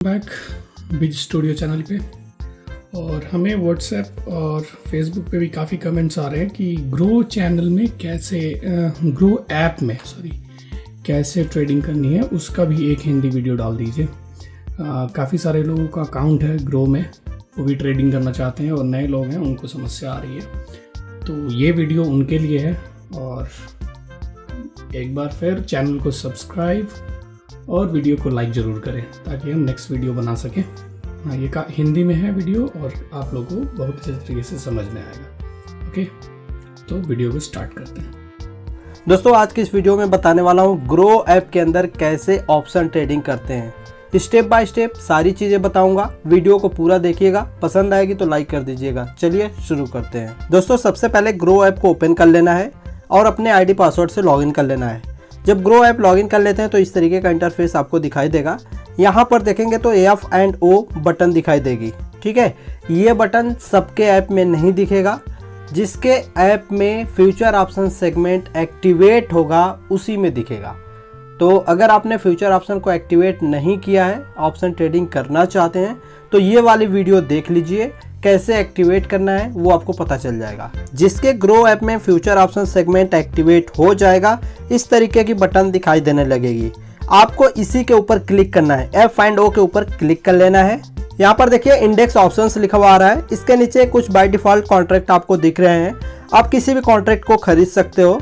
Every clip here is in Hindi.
बैक बिज स्टूडियो चैनल पे। और हमें व्हाट्सएप और फेसबुक पे भी काफ़ी कमेंट्स आ रहे हैं कि ग्रो चैनल में ग्रो ऐप में कैसे ट्रेडिंग करनी है, उसका भी एक हिंदी वीडियो डाल दीजिए। काफ़ी सारे लोगों का अकाउंट है ग्रो में, वो भी ट्रेडिंग करना चाहते हैं और नए लोग हैं, उनको समस्या आ रही है, तो ये वीडियो उनके लिए है। और एक बार फिर चैनल को सब्सक्राइब और वीडियो को लाइक ज़रूर करें ताकि हम नेक्स्ट वीडियो बना सकें। ये हिंदी में है वीडियो और आप लोगों को बहुत अच्छे तरीके से समझ में आएगा। ओके, तो वीडियो को स्टार्ट करते हैं। दोस्तों, आज की इस वीडियो में बताने वाला हूँ ग्रो ऐप के अंदर कैसे ऑप्शन ट्रेडिंग करते हैं। स्टेप बाय स्टेप सारी चीज़ें बताऊंगा, वीडियो को पूरा देखिएगा, पसंद आएगी तो लाइक कर दीजिएगा। चलिए शुरू करते हैं। दोस्तों, सबसे पहले ग्रो ऐप को ओपन कर लेना है और अपने आईडी पासवर्ड से लॉगिन कर लेना है। जब ग्रो ऐप लॉगिन कर लेते हैं तो इस तरीके का इंटरफेस आपको दिखाई देगा। यहाँ पर देखेंगे तो F&O बटन दिखाई देगी। ठीक है, ये बटन सबके ऐप में नहीं दिखेगा, जिसके ऐप में फ्यूचर ऑप्शन सेगमेंट एक्टिवेट होगा उसी में दिखेगा। तो अगर आपने फ्यूचर ऑप्शन को एक्टिवेट नहीं किया है, ऑप्शन ट्रेडिंग करना चाहते हैं, तो ये वाली वीडियो देख लीजिए, कैसे एक्टिवेट करना है वो आपको पता चल जाएगा। जिसके ग्रो ऐप में फ्यूचर ऑप्शन सेगमेंट एक्टिवेट हो जाएगा, इस तरीके की बटन दिखाई देने लगेगी। आपको इसी के ऊपर क्लिक करना है, F&O के ऊपर क्लिक कर लेना है। यहाँ पर देखिए इंडेक्स ऑप्शंस लिखा हुआ आ रहा है, इसके नीचे कुछ बाय डिफॉल्ट कॉन्ट्रैक्ट आपको दिख रहे हैं। आप किसी भी कॉन्ट्रैक्ट को खरीद सकते हो,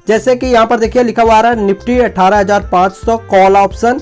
जैसे कि यहाँ पर देखिए लिखा हुआ आ रहा है निफ्टी 18,500 कॉल ऑप्शन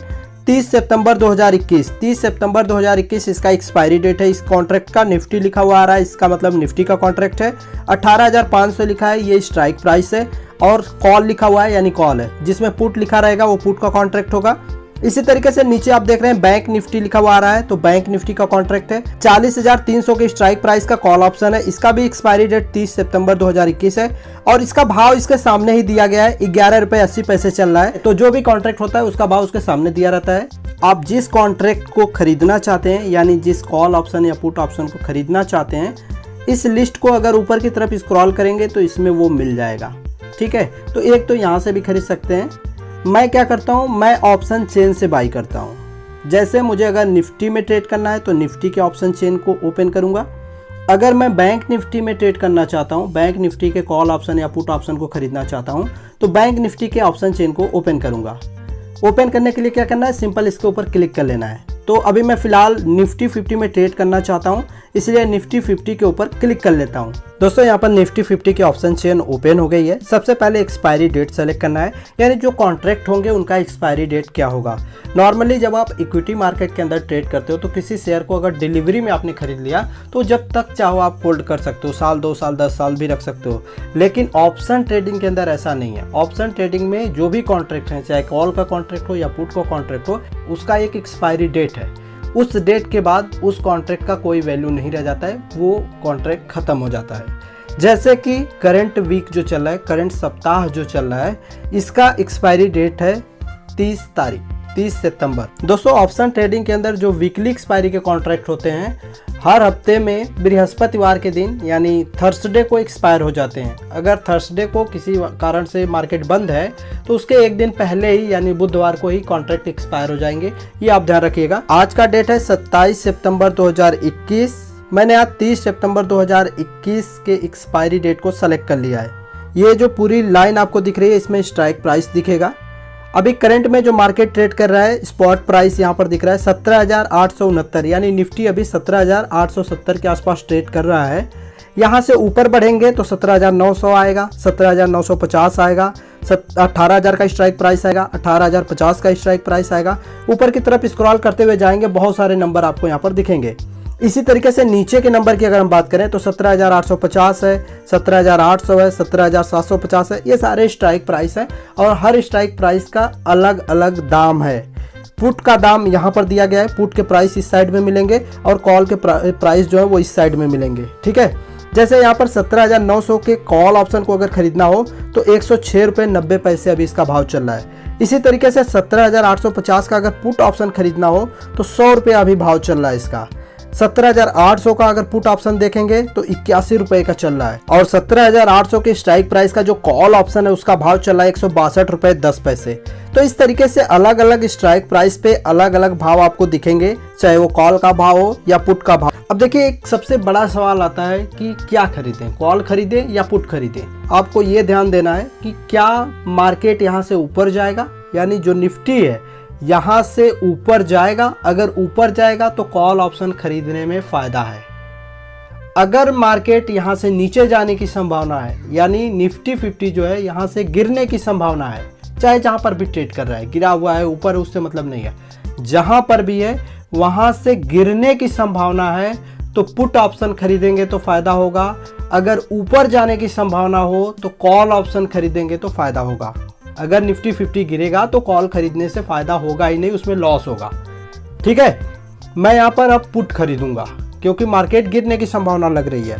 30 सितंबर 2021। 30 सितंबर 2021 इसका एक्सपायरी डेट है। इस कॉन्ट्रैक्ट का निफ्टी लिखा हुआ आ रहा है, इसका मतलब निफ्टी का कॉन्ट्रैक्ट है। 18,500 लिखा है, ये स्ट्राइक प्राइस है। और कॉल लिखा हुआ है यानी कॉल है, जिसमें पुट लिखा रहेगा वो पुट का कॉन्ट्रैक्ट होगा। इसी तरीके से नीचे आप देख रहे हैं बैंक निफ्टी लिखा हुआ आ रहा है, तो बैंक निफ्टी का कॉन्ट्रैक्ट है। 40,300 के स्ट्राइक प्राइस का कॉल ऑप्शन है, इसका भी एक्सपायरी डेट 30 सितंबर 2021 है। और इसका भाव इसके सामने ही दिया गया है, 11 रुपये 80 पैसे चल रहा है। तो जो भी कॉन्ट्रैक्ट होता है उसका भाव उसके सामने दिया रहता है। आप जिस कॉन्ट्रैक्ट को खरीदना चाहते हैं, यानी जिस कॉल ऑप्शन या पुट ऑप्शन को खरीदना चाहते हैं, इस लिस्ट को अगर ऊपर की तरफ स्क्रॉल करेंगे तो इसमें वो मिल जाएगा। ठीक है, तो एक तो यहाँ से भी खरीद सकते हैं। मैं क्या करता हूँ, मैं ऑप्शन चेन से बाई करता हूँ। जैसे मुझे अगर निफ्टी में ट्रेड करना है तो निफ्टी के ऑप्शन चेन को ओपन करूँगा। अगर मैं बैंक निफ्टी में ट्रेड करना चाहता हूँ, बैंक निफ्टी के कॉल ऑप्शन या पुट ऑप्शन को खरीदना चाहता हूँ, तो बैंक निफ्टी के ऑप्शन चेन को ओपन करूँगा। ओपन करने के लिए क्या करना है, सिंपल इसके ऊपर क्लिक कर लेना है। तो अभी मैं फिलहाल निफ्टी 50 में ट्रेड करना चाहता हूँ, इसलिए निफ्टी 50 के ऊपर क्लिक कर लेता हूँ। दोस्तों, यहाँ पर निफ्टी 50 की ऑप्शन चेन ओपन हो गई है। सबसे पहले एक्सपायरी डेट सेलेक्ट करना है, यानी जो कॉन्ट्रैक्ट होंगे उनका एक्सपायरी डेट क्या होगा। नॉर्मली जब आप इक्विटी मार्केट के अंदर ट्रेड करते हो तो किसी शेयर को अगर डिलीवरी में आपने खरीद लिया तो जब तक चाहो आप होल्ड कर सकते हो, साल 2 साल 10 साल भी रख सकते हो। लेकिन ऑप्शन ट्रेडिंग के अंदर ऐसा नहीं है। ऑप्शन ट्रेडिंग में जो भी कॉन्ट्रैक्ट है, चाहे कॉल का कॉन्ट्रैक्ट हो या पुट का कॉन्ट्रैक्ट हो, उसका एक एक्सपायरी डेट है। उस डेट के बाद उस कॉन्ट्रैक्ट का कोई वैल्यू नहीं रह जाता है, वो कॉन्ट्रैक्ट खत्म हो जाता है। जैसे कि करंट वीक जो चल रहा है, करंट सप्ताह जो चल रहा है, इसका एक्सपायरी डेट है 30 सितंबर। दोस्तों, ऑप्शन ट्रेडिंग के अंदर जो वीकली एक्सपायरी के कॉन्ट्रैक्ट होते हैं, हर हफ्ते में बृहस्पतिवार के दिन यानी थर्सडे को एक्सपायर हो जाते हैं। अगर थर्सडे को किसी कारण से मार्केट बंद है तो उसके एक दिन पहले ही यानी बुधवार को ही कॉन्ट्रैक्ट एक्सपायर हो जाएंगे, ये आप ध्यान रखिएगा। आज का डेट है 27 सितंबर 2021। मैंने आज 30 सितंबर 2021 के एक्सपायरी डेट को सेलेक्ट कर लिया है। ये जो पूरी लाइन आपको दिख रही है, इसमें स्ट्राइक प्राइस दिखेगा। अभी करंट में जो मार्केट ट्रेड कर रहा है, स्पॉट प्राइस यहाँ पर दिख रहा है 17,869, यानी निफ्टी अभी 17,870 के आसपास ट्रेड कर रहा है। यहाँ से ऊपर बढ़ेंगे तो 17,900 आएगा, 17,950 आएगा, 18,000 का स्ट्राइक प्राइस आएगा, 18,050 का स्ट्राइक प्राइस आएगा। ऊपर की तरफ स्क्रॉल करते हुए जाएंगे, बहुत सारे नंबर आपको यहाँ पर दिखेंगे। इसी तरीके से नीचे के नंबर की अगर हम बात करें तो 17,850 है, 17,800 है, 17,750 है, ये सारे स्ट्राइक प्राइस है। और हर स्ट्राइक प्राइस का अलग अलग दाम है। पुट का दाम यहाँ पर दिया गया है, पुट के प्राइस इस साइड में मिलेंगे और कॉल के प्राइस जो है वो इस साइड में मिलेंगे। ठीक है, जैसे यहाँ पर 17,900 के कॉल ऑप्शन को अगर खरीदना हो तो 106 रुपये 90 पैसे अभी इसका भाव चल रहा है। इसी तरीके से 17,850 का अगर पुट ऑप्शन खरीदना हो तो 100 रुपये अभी भाव चल रहा है इसका। 17,800 का अगर पुट ऑप्शन देखेंगे तो 81 रुपए का चल रहा है, और 17,800 के स्ट्राइक प्राइस का जो कॉल ऑप्शन है उसका भाव चल रहा है 162 रुपए 10 पैसे। तो इस तरीके से अलग अलग स्ट्राइक प्राइस पे अलग अलग भाव आपको दिखेंगे, चाहे वो कॉल का भाव हो या पुट का भाव। अब देखिए, एक सबसे बड़ा सवाल आता है कि क्या खरीदें, कॉल खरीदें या पुट खरीदें। आपको ये ध्यान देना है कि क्या मार्केट यहाँ से ऊपर जाएगा, यानी जो निफ्टी है यहाँ से ऊपर जाएगा। अगर ऊपर जाएगा तो कॉल ऑप्शन खरीदने में फायदा है। अगर मार्केट यहाँ से नीचे जाने की संभावना है, यानी निफ्टी 50 जो है यहाँ से गिरने की संभावना है, चाहे जहां पर भी ट्रेड कर रहा है, गिरा हुआ है ऊपर, उससे मतलब नहीं है, जहां पर भी है वहां से गिरने की संभावना है, तो पुट ऑप्शन खरीदेंगे तो फायदा होगा। अगर ऊपर जाने की संभावना हो तो कॉल ऑप्शन खरीदेंगे तो फायदा होगा। अगर निफ्टी 50 गिरेगा तो कॉल खरीदने से फायदा होगा ही नहीं, उसमें लॉस होगा। ठीक है, मैं यहाँ पर अब पुट खरीदूंगा क्योंकि मार्केट गिरने की संभावना लग रही है।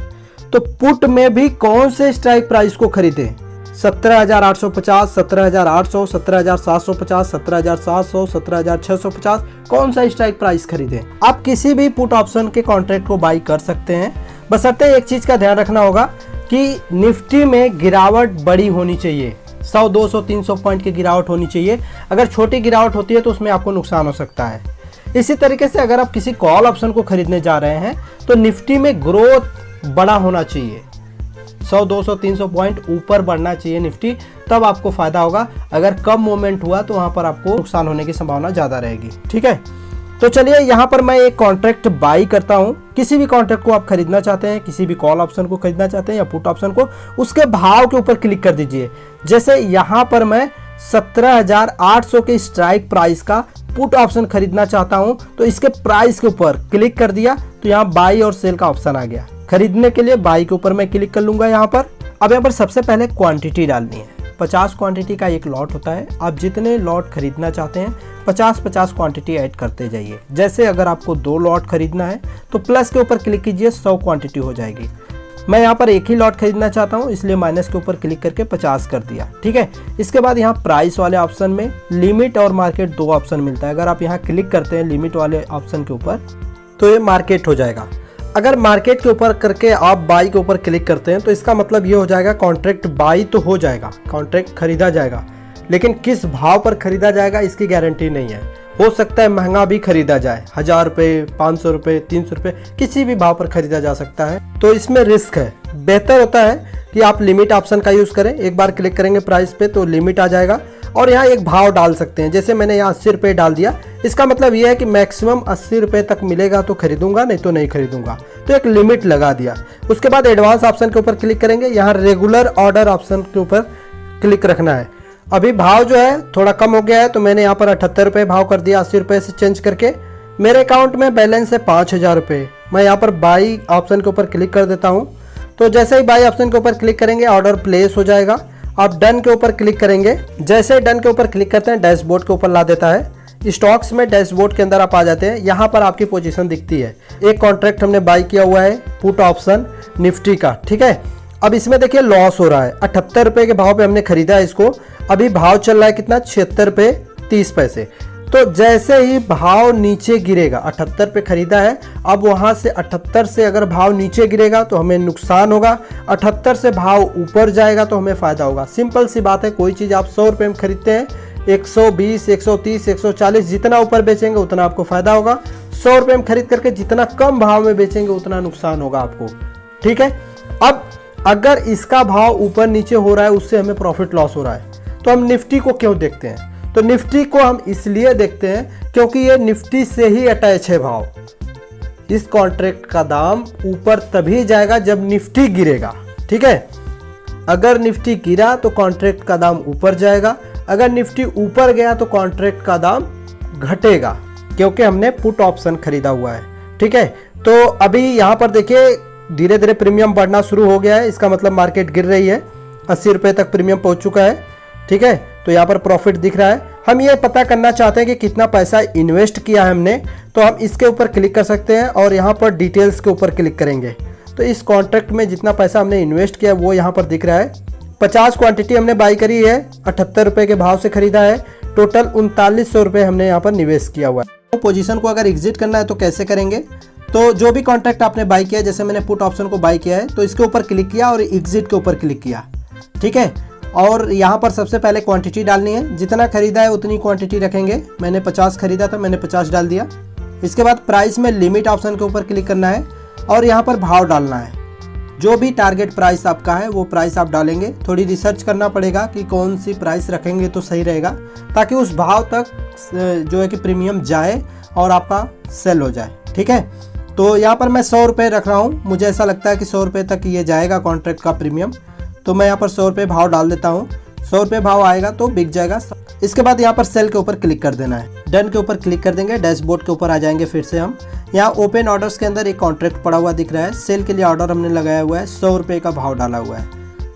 तो पुट में भी कौन से स्ट्राइक प्राइस को खरीदें? 17,850, 17,800, 17,750, 17,700, 17,650, कौन सा स्ट्राइक प्राइस खरीदें? आप किसी भी पुट ऑप्शन के कॉन्ट्रैक्ट को बाई कर सकते हैं, बशर्ते एक चीज का ध्यान रखना होगा कि निफ्टी में गिरावट बड़ी होनी चाहिए, 100, 200, 300 पॉइंट की गिरावट होनी चाहिए। अगर छोटी गिरावट होती है तो उसमें आपको नुकसान हो सकता है। इसी तरीके से अगर आप किसी कॉल ऑप्शन को खरीदने जा रहे हैं तो निफ्टी में ग्रोथ बड़ा होना चाहिए, 100, 200, 300 पॉइंट ऊपर बढ़ना चाहिए निफ्टी, तब आपको फायदा होगा। अगर कम मोमेंट हुआ तो वहां पर आपको नुकसान होने की संभावना ज्यादा रहेगी। ठीक है, तो चलिए यहाँ पर मैं एक कॉन्ट्रैक्ट बाई करता हूँ। किसी भी कॉन्ट्रैक्ट को आप खरीदना चाहते हैं, किसी भी कॉल ऑप्शन को खरीदना चाहते हैं या पुट ऑप्शन को, उसके भाव के ऊपर क्लिक कर दीजिए। जैसे यहाँ पर मैं 17,800 के स्ट्राइक प्राइस का पुट ऑप्शन खरीदना चाहता हूं, तो इसके प्राइस के ऊपर क्लिक कर दिया तो यहाँ बाई और सेल का ऑप्शन आ गया। खरीदने के लिए बाई के ऊपर मैं क्लिक कर लूंगा यहाँ पर। अब यहाँ पर सबसे पहले क्वांटिटी डालनी है। 50 क्वांटिटी का एक लॉट होता है। आप जितने लॉट खरीदना चाहते हैं 50-50 क्वांटिटी ऐड करते जाइए। जैसे अगर आपको 2 लॉट खरीदना है तो प्लस के ऊपर क्लिक कीजिए, 100 क्वांटिटी हो जाएगी। मैं यहाँ पर एक ही लॉट खरीदना चाहता हूँ, इसलिए माइनस के ऊपर क्लिक करके 50 कर दिया। ठीक है, इसके बाद यहाँ प्राइस वाले ऑप्शन में लिमिट और मार्केट 2 ऑप्शन मिलता है। अगर आप यहाँ क्लिक करते हैं लिमिट वाले ऑप्शन के ऊपर तो ये मार्केट हो जाएगा। अगर मार्केट के ऊपर करके आप बाई के ऊपर क्लिक करते हैं तो इसका मतलब ये हो जाएगा कॉन्ट्रैक्ट बाई तो हो जाएगा, कॉन्ट्रैक्ट खरीदा जाएगा, लेकिन किस भाव पर खरीदा जाएगा इसकी गारंटी नहीं है। हो सकता है महंगा भी खरीदा जाए, 1000 रुपये, 500 रुपये, 300 रुपये, किसी भी भाव पर खरीदा जा सकता है, तो इसमें रिस्क है। बेहतर होता है कि आप लिमिट ऑप्शन का यूज़ करें। एक बार क्लिक करेंगे प्राइस पे तो लिमिट आ जाएगा और यहाँ एक भाव डाल सकते हैं। जैसे मैंने यहाँ 80 रुपये डाल दिया, इसका मतलब ये है कि मैक्सिमम 80 रुपये तक मिलेगा तो खरीदूंगा, नहीं तो नहीं खरीदूंगा, तो एक लिमिट लगा दिया। उसके बाद एडवांस ऑप्शन के ऊपर क्लिक करेंगे, यहाँ रेगुलर ऑर्डर ऑप्शन के ऊपर क्लिक रखना है। अभी भाव जो है थोड़ा कम हो गया है तो मैंने यहाँ पर 78 रुपये भाव कर दिया, 80 रुपये से चेंज करके। मेरे अकाउंट में बैलेंस है 5000 रुपये। मैं यहाँ पर बाई ऑप्शन के ऊपर क्लिक कर देता हूँ। तो जैसे ही बाई ऑप्शन के ऊपर क्लिक करेंगे ऑर्डर प्लेस हो जाएगा। आप डन के ऊपर क्लिक करेंगे, जैसे डन के ऊपर क्लिक करते हैं डैशबोर्ड के ऊपर ला देता है। स्टॉक्स में डैशबोर्ड के अंदर आप आ जाते हैं, यहाँ पर आपकी पोजीशन दिखती है। एक कॉन्ट्रैक्ट हमने बाई किया हुआ है पुट ऑप्शन निफ्टी का, ठीक है। अब इसमें देखिए लॉस हो रहा है, 78 रुपये के भाव पे हमने खरीदा है इसको। अभी भाव चल रहा है कितना, 76 रुपये 30 पैसे। तो जैसे ही भाव नीचे गिरेगा, 78 पे खरीदा है, अब वहां से 78 से अगर भाव नीचे गिरेगा तो हमें नुकसान होगा, 78 से भाव ऊपर जाएगा तो हमें फायदा होगा। सिंपल सी बात है, कोई चीज़ आप 100 रुपये में खरीदते हैं, 120, 130, 140 जितना ऊपर बेचेंगे उतना आपको फायदा होगा। 100 रुपये में खरीद करके जितना कम भाव में बेचेंगे उतना नुकसान होगा आपको, ठीक है। अब अगर इसका भाव ऊपर नीचे हो रहा है उससे हमें प्रॉफिट लॉस हो रहा है, तो हम निफ्टी को क्यों देखते हैं? तो निफ्टी को हम इसलिए देखते हैं क्योंकि ये निफ्टी से ही अटैच है भाव। इस कॉन्ट्रैक्ट का दाम ऊपर तभी जाएगा जब निफ्टी गिरेगा, ठीक है। अगर निफ्टी गिरा तो कॉन्ट्रैक्ट का दाम ऊपर जाएगा, अगर निफ्टी ऊपर गया तो कॉन्ट्रैक्ट का दाम घटेगा, क्योंकि हमने पुट ऑप्शन खरीदा हुआ है, ठीक है। तो अभी यहाँ पर देखिए धीरे धीरे प्रीमियम बढ़ना शुरू हो गया है, इसका मतलब मार्केट गिर रही है, 80 रुपये तक प्रीमियम पहुँच चुका है, ठीक है। तो यहाँ पर प्रॉफिट दिख रहा है। हम ये पता करना चाहते हैं कि कितना पैसा इन्वेस्ट किया है हमने, तो हम इसके ऊपर क्लिक कर सकते हैं और यहाँ पर डिटेल्स के ऊपर क्लिक करेंगे तो इस कॉन्ट्रैक्ट में जितना पैसा हमने इन्वेस्ट किया वो यहाँ पर दिख रहा है। 50 क्वांटिटी हमने बाई करी है, 78 रुपये के भाव से खरीदा है, टोटल 3900 रुपये हमने यहाँ पर निवेश किया हुआ है। तो पोजीशन को अगर एग्जिट करना है तो कैसे करेंगे? तो जो भी कॉन्ट्रैक्ट आपने बाई किया, जैसे मैंने पुट ऑप्शन को बाई किया है तो इसके ऊपर क्लिक किया और एग्जिट के ऊपर क्लिक किया, ठीक है। और यहाँ पर सबसे पहले क्वांटिटी डालनी है, जितना खरीदा है उतनी क्वांटिटी रखेंगे। मैंने 50 खरीदा था, मैंने 50 डाल दिया। इसके बाद प्राइस में लिमिट ऑप्शन के ऊपर क्लिक करना है और यहाँ पर भाव डालना है। जो भी टारगेट प्राइस आपका है वो प्राइस आप डालेंगे। थोड़ी रिसर्च करना पड़ेगा कि कौन सी प्राइस रखेंगे तो सही रहेगा, ताकि उस भाव तक जो है कि प्रीमियम जाए और आपका सेल हो जाए, ठीक है। तो यहाँ पर मैं 100 रुपये रख रहा हूँ, मुझे ऐसा लगता है कि 100 रुपये तक ये जाएगा कॉन्ट्रैक्ट का प्रीमियम, तो मैं यहाँ पर 100 रुपये भाव डाल देता हूँ। 100 रुपये भाव आएगा तो बिक जाएगा। इसके बाद यहाँ पर सेल के ऊपर क्लिक कर देना है, डन के ऊपर क्लिक कर देंगे। डैशबोर्ड के ऊपर आ जाएंगे फिर से हम। यहाँ ओपन ऑर्डर्स के अंदर एक कॉन्ट्रैक्ट पड़ा हुआ दिख रहा है, सेल के लिए ऑर्डर हमने लगाया हुआ है, 100 रुपये का भाव डाला हुआ है।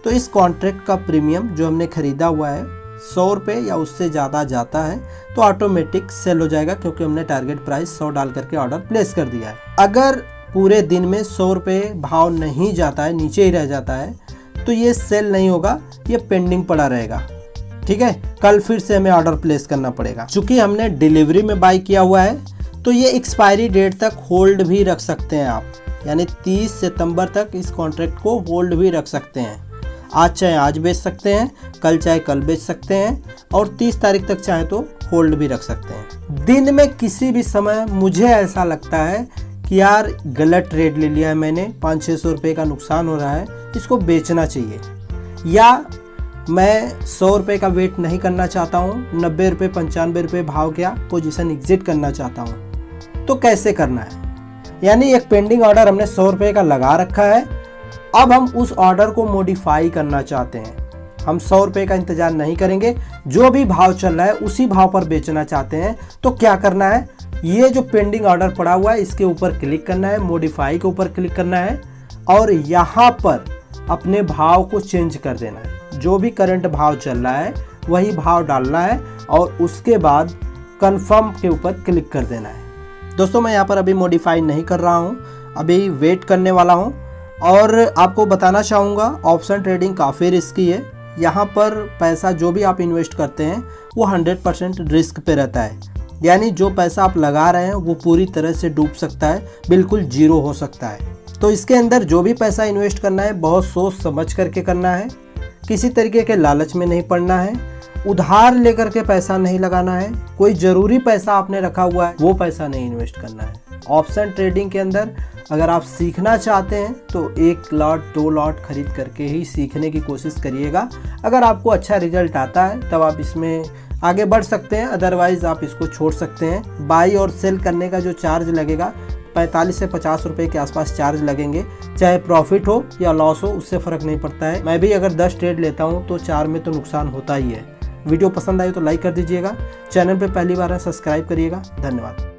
तो इस कॉन्ट्रैक्ट का प्रीमियम जो हमने खरीदा हुआ है 100 रुपये या उससे ज़्यादा जाता है तो ऑटोमेटिक सेल हो जाएगा, क्योंकि हमने टारगेट प्राइस 100 डाल करके ऑर्डर प्लेस कर दिया है। अगर पूरे दिन में 100 रुपये भाव नहीं जाता है, नीचे ही रह जाता है, तो ये सेल नहीं होगा, ये पेंडिंग पड़ा रहेगा, ठीक है। कल फिर से हमें ऑर्डर प्लेस करना पड़ेगा। चूंकि हमने डिलीवरी में बाई किया हुआ है तो ये एक्सपायरी डेट तक होल्ड भी रख सकते हैं आप, यानी 30 सितंबर तक इस कॉन्ट्रैक्ट को होल्ड भी रख सकते हैं। आज चाहे आज बेच सकते हैं, कल चाहे कल बेच सकते हैं, और 30 तारीख तक चाहे तो होल्ड भी रख सकते हैं। दिन में किसी भी समय मुझे ऐसा लगता है कि यार गलत ट्रेड ले लिया है मैंने, 500-600 रुपये का नुकसान हो रहा है, इसको बेचना चाहिए, या मैं 100 रुपये का वेट नहीं करना चाहता हूँ, 90 रुपये 95 रुपये भाव क्या पोजीशन एग्जिट करना चाहता हूँ, तो कैसे करना है। यानी एक पेंडिंग ऑर्डर हमने 100 रुपये का लगा रखा है, अब हम उस ऑर्डर को मॉडिफाई करना चाहते हैं। हम 100 रुपये का इंतजार नहीं करेंगे, जो भी भाव चल रहा है उसी भाव पर बेचना चाहते हैं। तो क्या करना है, ये जो पेंडिंग ऑर्डर पड़ा हुआ है इसके ऊपर क्लिक करना है, मॉडिफाई के ऊपर क्लिक करना है और यहाँ पर अपने भाव को चेंज कर देना है। जो भी करंट भाव चल रहा है वही भाव डालना है और उसके बाद कंफर्म के ऊपर क्लिक कर देना है। दोस्तों मैं यहाँ पर अभी मॉडिफाई नहीं कर रहा हूँ, अभी वेट करने वाला हूँ। और आपको बताना चाहूँगा ऑप्शन ट्रेडिंग काफ़ी रिस्की है। यहाँ पर पैसा जो भी आप इन्वेस्ट करते हैं वो 100% रिस्क पे रहता है, यानी जो पैसा आप लगा रहे हैं वो पूरी तरह से डूब सकता है, बिल्कुल जीरो हो सकता है। तो इसके अंदर जो भी पैसा इन्वेस्ट करना है बहुत सोच समझ करके करना है, किसी तरीके के लालच में नहीं पड़ना है, उधार लेकर के पैसा नहीं लगाना है, कोई ज़रूरी पैसा आपने रखा हुआ है वो पैसा नहीं इन्वेस्ट करना है। ऑप्शन ट्रेडिंग के अंदर अगर आप सीखना चाहते हैं तो 1 लॉट 2 लॉट खरीद करके ही सीखने की कोशिश करिएगा। अगर आपको अच्छा रिजल्ट आता है तब आप इसमें आगे बढ़ सकते हैं, अदरवाइज़ आप इसको छोड़ सकते हैं। बाई और सेल करने का जो चार्ज लगेगा 45 से 50 रुपये के आसपास चार्ज लगेंगे, चाहे प्रॉफिट हो या लॉस हो उससे फ़र्क नहीं पड़ता है। मैं भी अगर 10 ट्रेड लेता हूँ तो 4 में तो नुकसान होता ही है। वीडियो पसंद आई तो लाइक कर दीजिएगा, चैनल पे पहली बार है सब्सक्राइब करिएगा। धन्यवाद।